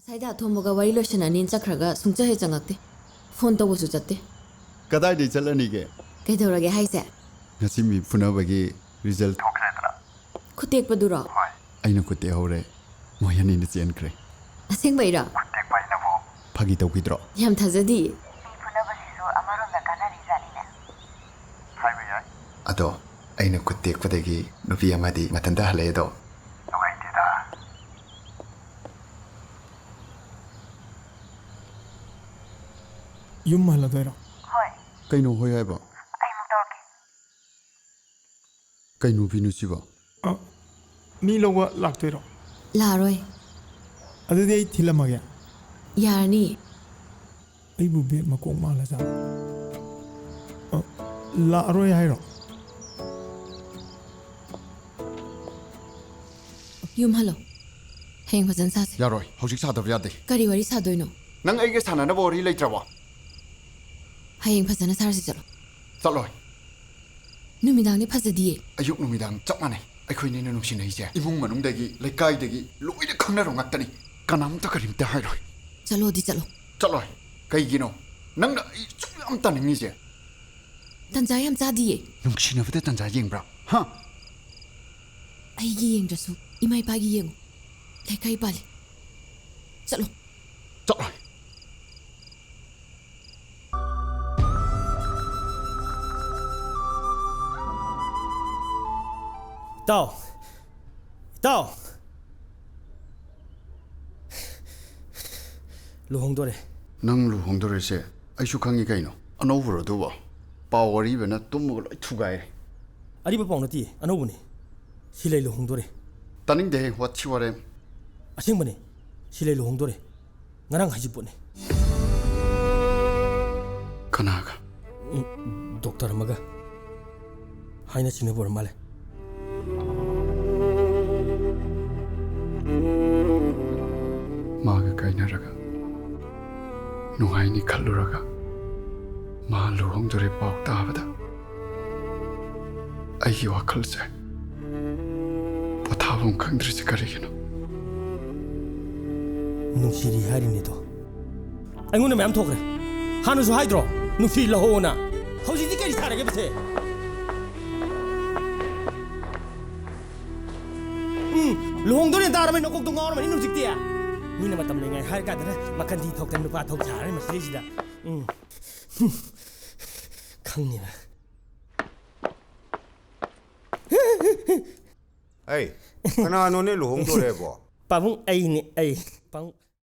ꯉꯁꯥꯏꯗ ꯑꯊꯣꯝꯕꯒ ꯋꯥꯔꯤ ꯂꯣꯏꯁꯟꯅꯅꯤꯅ ꯆꯠꯈ꯭ꯔꯒ ꯁꯨꯡꯆꯠ ꯍꯦꯛ ꯆꯪꯉꯛꯇꯦ ꯐꯣꯟ ꯇꯧꯕꯁꯨ ꯆꯠꯇꯦ ꯀꯗꯥꯏꯗꯩ ꯆꯠꯂꯅꯤꯒꯦ ꯀꯩꯗꯧꯔꯒꯦ ꯍꯥꯏꯁꯦ ꯉꯁꯤ ꯃꯤ ꯐꯨꯅꯕꯒꯤ ꯔꯤꯖꯜ ꯊꯣꯛꯈ꯭ꯔꯦꯗꯅ ꯈꯨꯇꯦꯛꯄꯗꯨꯔꯣ ꯍꯣꯏ ꯑꯩꯅ ꯈꯨꯠꯇꯦꯛꯍꯧꯔꯦ ꯃꯣꯏ ꯑꯅꯤꯅ ꯆꯦꯟꯈ꯭ꯔꯦ ꯑꯁꯦꯡꯕꯩꯔꯣ ꯈꯨꯠꯇꯦꯛꯄ ꯑꯩꯅꯕꯨ ꯐꯥꯒꯤ ꯇꯧꯈꯤꯗ꯭ꯔꯣ ꯌꯥꯝ ꯊꯥꯖꯗꯤꯌꯦ ꯃꯤ ꯐꯨꯅꯕꯁꯤꯁꯨ ꯑꯃꯔꯣꯝꯗ ꯀꯥꯟꯅꯔꯤꯖꯥꯠꯅꯤꯅꯦ ꯍꯥꯏꯕ ꯌꯥꯏ ꯑꯗꯣ ꯑꯩꯅ ꯈꯨꯠꯇꯦꯛꯄꯗꯒꯤ ꯅꯨꯄꯤ ꯑꯃꯗꯤ ꯃꯊꯟꯇ ꯍꯜꯂꯛꯑꯦꯗꯣ ꯅꯨꯡꯉꯥꯏꯇꯦꯗ ꯌꯨꯝ ꯍꯜꯂꯗꯣꯏꯔꯣ ꯍꯣꯏ ꯀꯩꯅꯣ ꯍꯣꯏ ꯍꯥꯏꯕ ꯑꯩ ꯑꯃꯨꯛ ꯇꯧꯔꯛꯀꯦ ꯀꯩ ꯅꯨꯄꯤꯅꯣ ꯁꯤꯕꯣ ꯃꯤ ꯂꯧꯕ ꯂꯥꯛꯇꯣꯏꯔꯣ ꯂꯥꯛꯑꯔꯣꯏ ꯑꯗꯨꯗꯤ ꯑꯩ ꯊꯤꯜꯂꯝꯃꯒꯦ ꯌꯥꯔꯅꯤ ꯑꯩꯕꯨ ꯕꯦꯠ ꯃꯀꯣꯛ ꯃꯥꯜꯂꯖꯥꯠꯂꯣ ꯂꯥꯛꯑꯔꯣꯏ ꯍꯥꯏꯔꯣ ꯌꯨꯝ ꯍꯜꯂꯣ ꯍꯌꯦꯡ ꯐꯖꯅ ꯁꯥꯁꯦ ꯌꯥꯔꯣꯏ ꯍꯧꯖꯤꯛ ꯁꯥꯗꯕ ꯌꯥꯗꯦ ꯀꯔꯤ ꯋꯥꯔꯤ ꯁꯥꯗꯣꯏꯅꯣ ꯅꯪ ꯑꯩꯒ ꯁꯥꯟꯅꯅꯕ ꯋꯥꯔꯤ ꯂꯩꯇ꯭ꯔꯕꯣ ꯍꯌꯦꯡ ꯐꯖꯅ ꯁꯥꯔꯁꯤ ꯆꯠꯂꯣ ꯆꯠꯂꯣꯏ ꯅꯨꯃꯤꯗꯥꯡꯗꯤ ꯐꯖꯗꯤꯌꯦ ꯑꯌꯨꯛ ꯅꯨꯃꯤꯗꯥꯡ ꯆꯞ ꯃꯥꯟꯅꯩ ꯑꯩꯈꯣꯏꯅꯤꯅ ꯅꯨꯡꯁꯤꯅꯩꯁꯦ ꯏꯃꯨꯡ ꯃꯅꯨꯡꯗꯒꯤ ꯂꯩꯀꯥꯏꯗꯒꯤ ꯂꯣꯏꯅ ꯈꯪꯅꯔꯣ ꯉꯥꯛꯇꯅꯤ ꯀꯅꯥꯝꯇ ꯀꯔꯤꯝꯇ ꯍꯥꯏꯔꯣꯏ ꯆꯠꯂꯣꯗꯤ ꯆꯠꯂꯣ ꯆꯠꯂꯣꯏ ꯀꯩꯒꯤꯅꯣ ꯅꯪꯅ ꯑꯩ ꯁꯨꯝ ꯌꯥꯝ ꯇꯥꯅꯤꯡꯉꯤꯁꯦ ꯇꯟꯖꯥ ꯌꯥꯝ ꯆꯥꯗꯤꯌꯦ ꯅꯨꯡꯁꯤꯅꯕꯗ ꯇꯟꯖꯥ ꯌꯦꯡꯕ꯭ꯔꯥ ꯍꯥ ꯑꯩꯒꯤ ꯌꯦꯡꯗ꯭ꯔꯁꯨ ꯏꯃꯥ ꯏꯄꯥꯒꯤ ꯌꯦꯡꯉꯨ ꯂꯩꯀꯥꯏ ꯄꯥꯜꯂꯤ ꯆꯠꯂꯣ ꯆꯠꯂꯣꯏ ꯏꯇꯥꯎ ꯏꯇꯥꯎ ꯂꯨꯍꯣꯡꯗꯣꯔꯦ ꯅꯪ ꯂꯨꯍꯣꯡꯗꯣꯔꯤꯁꯦ ꯑꯩꯁꯨ ꯈꯪꯉꯤ ꯀꯩꯅꯣ ꯑꯅꯧꯕꯔꯣ ꯑꯗꯨꯕꯣ ꯄꯥꯎ ꯋꯥꯔꯤꯕꯅ ꯇꯨꯝꯃꯒ ꯂꯣꯏ ꯊꯨꯒꯥꯏꯔꯦ ꯑꯔꯤꯕ ꯄꯥꯎ ꯅꯠꯇꯦ ꯑꯅꯧꯕꯅꯤ ꯁꯤꯂꯩ ꯂꯨꯍꯣꯡꯗꯣꯔꯦ ꯇꯥꯅꯤꯡꯗꯦꯍꯦ ꯋꯥꯊꯤ ꯋꯥꯔꯦꯝ ꯑꯁꯦꯡꯕꯅꯤ ꯁꯤꯂꯩ ꯂꯨꯍꯣꯡꯗꯣꯔꯦ ꯉꯔꯥꯡ ꯍꯩꯖꯤꯡꯄꯣꯠꯅꯤ ꯀꯅꯥꯒ ꯗꯣꯛꯇꯔ ꯑꯃꯒ ꯍꯥꯏꯅ ꯁꯤꯡꯅꯕ ꯑꯣꯏꯔ ꯃꯥꯜꯂꯦ ꯃꯥꯒ ꯀꯥꯏꯅꯔꯒ ꯅꯨꯡꯉꯥꯏꯅꯤ ꯈꯜꯂꯨꯔꯒ ꯃꯥ ꯂꯨꯍꯣꯡꯗꯣꯔꯦ ꯄꯥꯎ ꯇꯥꯕꯗ ꯑꯩꯒꯤ ꯋꯥꯈꯜꯁꯦ ꯄꯣꯊꯥꯐꯝ ꯈꯪꯗ꯭ꯔꯤꯁꯦ ꯀꯔꯤꯒꯤꯅꯣ ꯅꯨꯡꯁꯤꯔꯤ ꯍꯥꯏꯔꯤꯅꯤꯗꯣ ꯑꯩꯉꯣꯟꯗ ꯃꯌꯥꯝ ꯊꯣꯛꯈ꯭ꯔꯦ ꯍꯥꯟꯅꯁꯨ ꯍꯥꯏꯗ꯭ꯔꯣ ꯅꯨꯡꯁꯤ ꯂꯧꯍꯧꯅ ꯍꯧꯖꯤꯛꯇꯤ ꯀꯔꯤ ꯁꯥꯔꯒꯦ ꯃꯁꯦ ꯂꯨꯍꯣꯡꯗꯣꯔꯦ ꯇꯥꯔꯕ ꯅꯀꯣꯛꯇꯣ ꯉꯥꯎꯔꯝꯃꯅꯤ ꯍꯧꯖꯤꯛꯇꯤ ꯃꯤꯅ ꯃꯇꯝ ꯂꯩꯉꯥꯏ ꯍꯥꯏꯔ ꯀꯥꯟꯗꯅ ꯃꯈꯟꯗꯤ ꯊꯣꯛꯇꯅ ꯅꯨꯄꯥ ꯊꯣꯛ ꯁꯥꯔꯅꯤ ꯃꯁꯤꯗꯩꯁꯤꯗ ꯈꯪꯅꯤꯅ ꯑꯩ ꯀꯅꯥꯅꯣꯅꯦ ꯂꯨꯍꯣꯡꯗꯣꯔꯦꯕꯣ ꯄꯥꯕꯨꯡ ꯑꯩꯅꯦ ꯑꯩ ꯄꯥꯕꯨꯡ